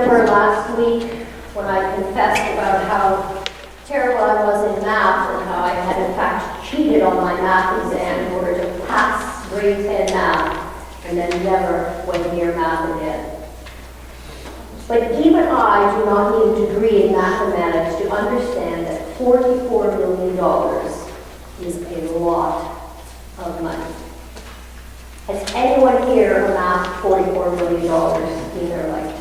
remember last week when I confessed about how terrible I was in math and how I had in fact cheated on my math exam in order to pass grade 10 math and then never went near math again. But even I do not need a degree in mathematics to understand that $44 million is a lot of money. Has anyone here amassed $44 million in their lifetime?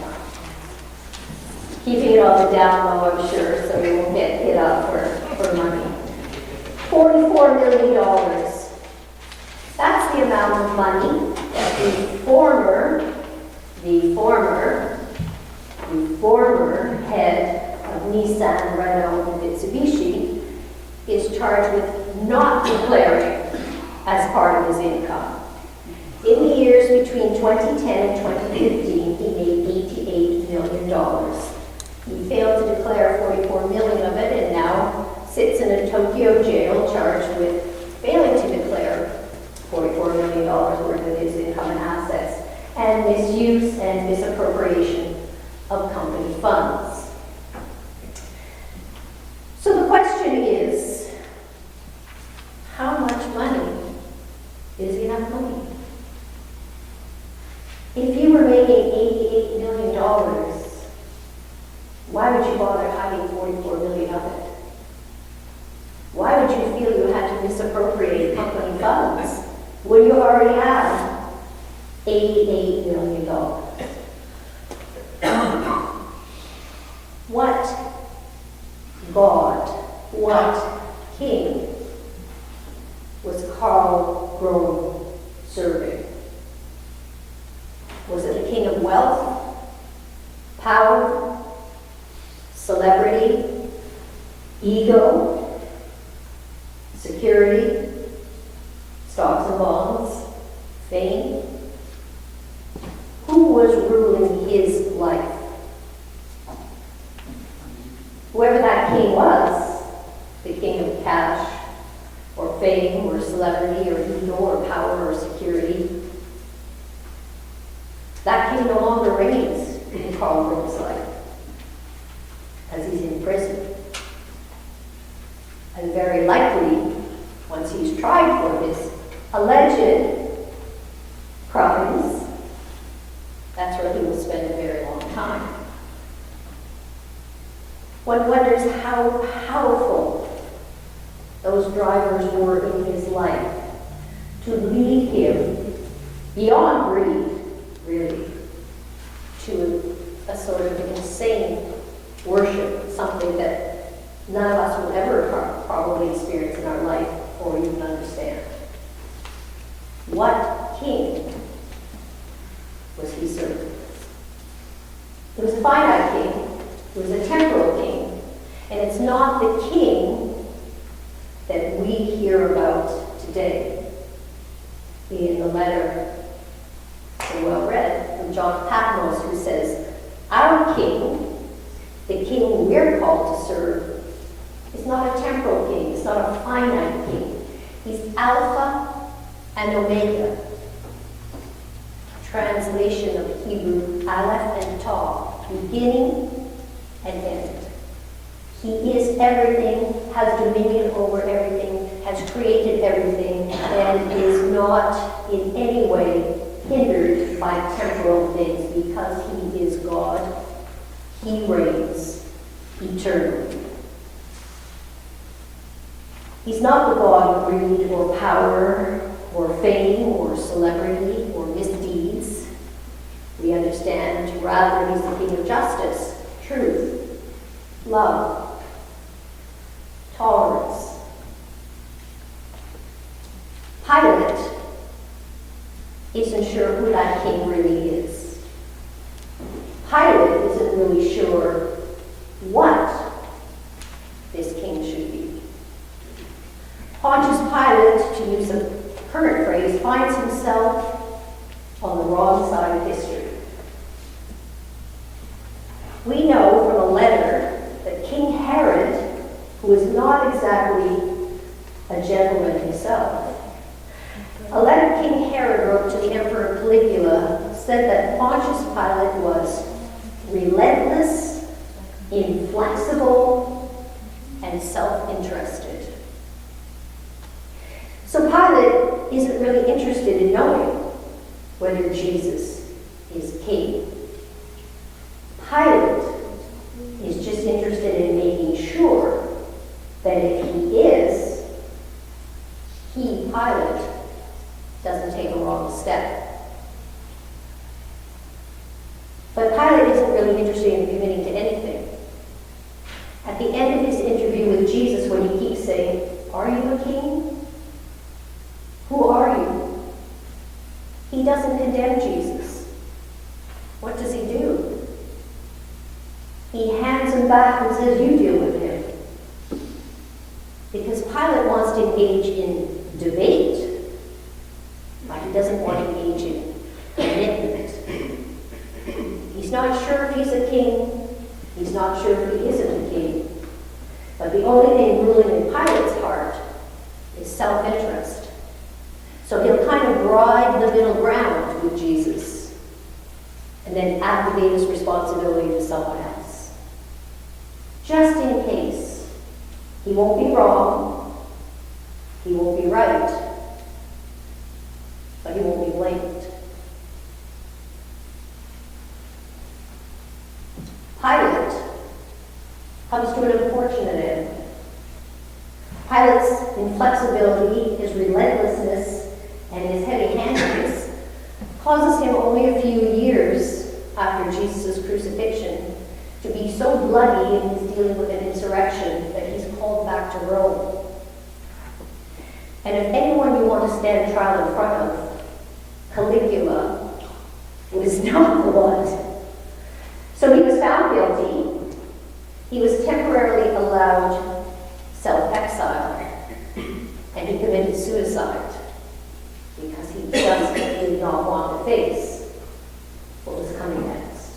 Keeping it on the down low, I'm sure, so you won't get hit up for money. $44 million. That's the amount of money that the former head of Nissan, Renault, and Mitsubishi is charged with not declaring as part of his income. In the years between 2010 and 2015, he made $88 million. He failed to declare $44 million of it and now sits in a Tokyo jail charged with failing to declare $44 million worth of his income and assets and misuse and misappropriation of company funds. So the question is, how much money is enough money? If you were making $88 million, why would you bother having $44 million of it? Why would you feel you had to misappropriate company funds when you already have $88 million? What God, what king was Karl Rove serving? Was it the king of wealth, power, celebrity, ego, security, stocks and bonds, fame? Who was ruling his life? Whoever that king was, the king of cash, or fame, or celebrity, or ego, or power, or security, that king no longer reigns in Karl Rove's life, as he's in prison. And very likely, once he's tried for his alleged crimes, that's where he will spend a very long time. One wonders how powerful those drivers were in his life to lead him beyond greed, really, to a sort of insane worship, something that none of us will ever probably experience in our life or even understand. What king was he serving? It was a finite king. It was a temporal king. And it's not the king that we hear about today. In the letter, so well read, from John Patmos, who says, our king, the king we're called to serve, is not a temporal king. It's not a finite king. He's Alpha and Omega. Translation of Hebrew, Aleph and Tav, beginning and end. He is everything, has dominion over everything, has created everything, and is not in any way hindered by temporal things because he is God. He reigns eternally. He's not the God of greed or power or fame or celebrity or misdeeds. We understand rather he's the king of justice, truth, love, tolerance. Pilate isn't sure who that king really is. Pilate isn't really sure what this king should be. Pontius Pilate, to use a current phrase, finds himself on the wrong side of history. We know from a letter that King Herod, who is not exactly a gentleman himself, a letter King Herod wrote to the Emperor Caligula said that Pontius Pilate was relentless, inflexible, and self-interested. So Pilate isn't really interested in knowing whether Jesus is king. Pilate is just interested in making sure that if he is, he, Pilate, doesn't take a wrong step. But Pilate isn't really interested in committing to anything. At the end of his interview with Jesus, when he keeps saying, "Are you a king? Who are you?" he doesn't condemn Jesus. What does he do? He hands him back and says, "You deal with him." Because Pilate wants to engage in debate, but he doesn't want to engage in commitment. He's not sure if he's a king. He's not sure if he isn't a king. But the only thing ruling in Pilate's heart is self-interest. So he'll kind of ride the middle ground with Jesus and then abdicate his responsibility to someone else. Just in case. He won't be wrong. He won't be right. But he won't be blamed. Pilate comes to an unfortunate end. Pilate's inflexibility, his relentlessness, and his heavy-handedness causes him only a few years after Jesus' crucifixion to be so bloody in his dealing with an insurrection that he's called back to Rome. And if anyone you want to stand trial in front of, Caligula was not the one. So he was found guilty. He was temporarily allowed self-exile, and he committed suicide because he just did not want to face what was coming next.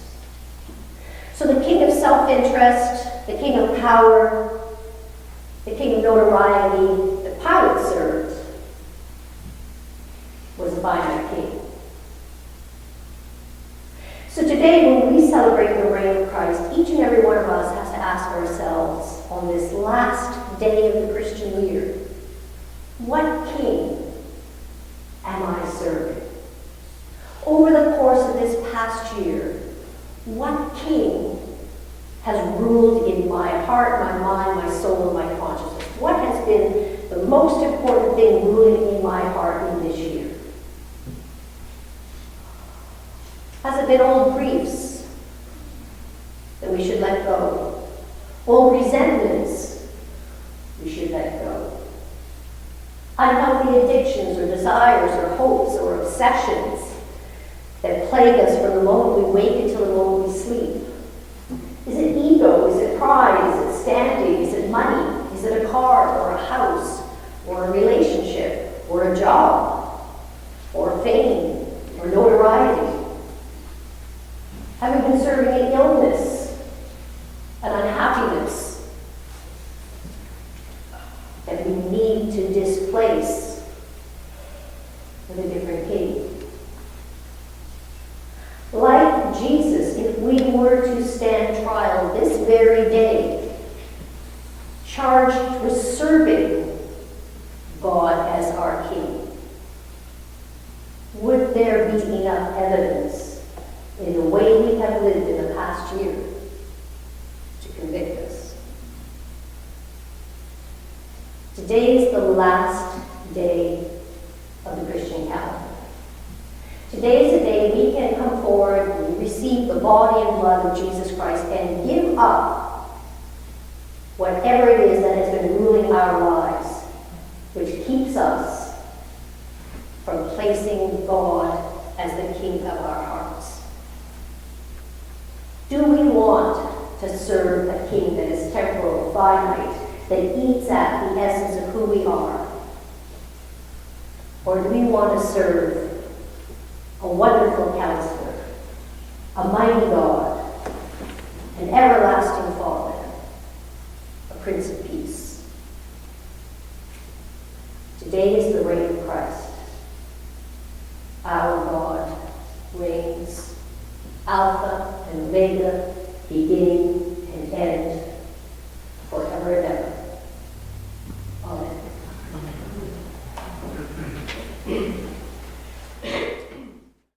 So the king of self-interest, the king of power, the king of notoriety that Pilate served was a finite king. So today, when we celebrate the reign of Christ, each and every one of us has to ask ourselves on this last day of the Christian year, what king am I serving? Over the course of this past year, what king has ruled in my heart, my mind, my soul, and my consciousness? What has been the most important thing ruling in my heart in this year? Has it been old griefs that we should let go? Old resentments we should let go? Unhealthy addictions or desires or hopes or obsessions that plague us from the moment we wake until the moment we sleep? Is it ego? Is it pride? Is it standing? Is it money? Is it a car or a house or a relationship or a job or fame or notoriety? Have we been serving an illness, an unhappiness that we need to displace with a different king? Like Jesus, if we were to stand trial this very day, charged with serving God as our king, would there be enough evidence in the way we have lived in the past year to convict us? Today is the last day of the Christian calendar. Today is the day we can come forward and receive the body and blood of Jesus Christ and give up whatever it is that has been ruling our lives, which keeps us from placing God as the king of our hearts. Do we want to serve a king that is temporal, finite, that eats at the essence of who we are? Or do we want to serve a wonderful counselor, a mighty God, an everlasting Father, a Prince of Peace? Today is the reign of Christ. Our God reigns, Alpha and Omega, beginning